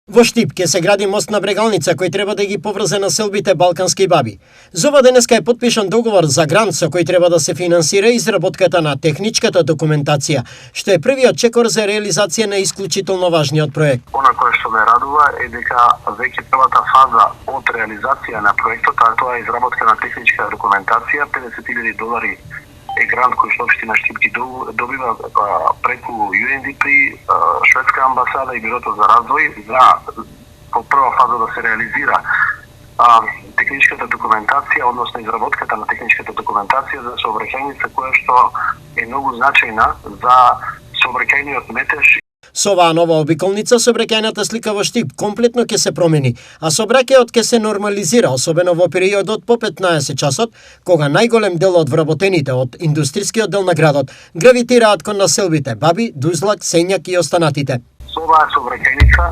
Во Штип ќе се гради мост на Брегалница кој треба да ги поврзе населбите Балкански баби. За ова денеска е потпишан договор за грант со кој треба да се финансира изработката на техничката документација, што е првиот чекор за реализација на исклучително важниот проект. Она кое што ме радува е дека веќе првата фаза од реализација на проектот, а тоа е изработка на техничка документација, $50,000 е грант кој што општина Штип ги добива преку UNDP, шведска амбасада и Бирото за развој за по прва фаза да се реализира техничката документација, односно изработката на техничката документација за сообраќајница која што е многу значајна за сообраќајниот метеж. Со оваа нова обиколница сообраќајната слика во Штип комплетно ќе се промени, а сообраќајот ќе се нормализира, особено во периодот по 15 часот, кога најголем дел од вработените од индустрискиот дел на градот гравитираат кон населбите Баби, Дузлак, Сењак и останатите. Со оваа сообраќајница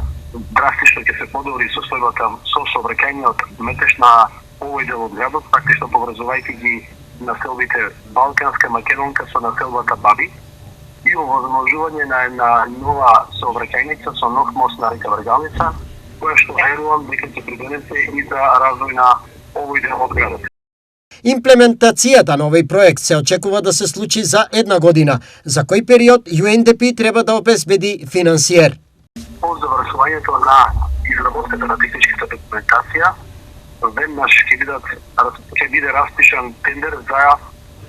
драстично ќе се подобри состојбата со сообраќајниот метеж на овој дел од градот, практично поврзувајќи ги населбите Балканска, Македонка со населбата Баби, и овозможување на една нова сообраќајница со нов мост на река Брегалница, која што верувам дека ќе придонесе и за развој на овој дел од градот. Имплементацијата на овој проект се очекува да се случи за една година, за кој период UNDP треба да обезбеди финансиер. По завршувањето на изработката на техничката документација, веднаш ќе биде распишан тендер за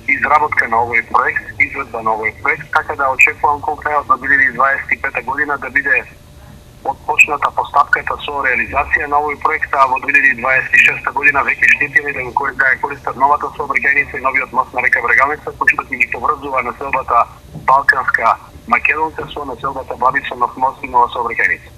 изработка на овој проект, изведба на овој проект, така да очекувам кон крајот на 2025 година да биде отпочната постапката со реализација на овој проект, а во 2026 година веќе Штипјани да ја користат новата сообраќајница и новиот мост на река Брегалница, кој што ќе ги поврзува населбата Балканска, Македонка со населбата Баби со нов мост и нова сообраќајница.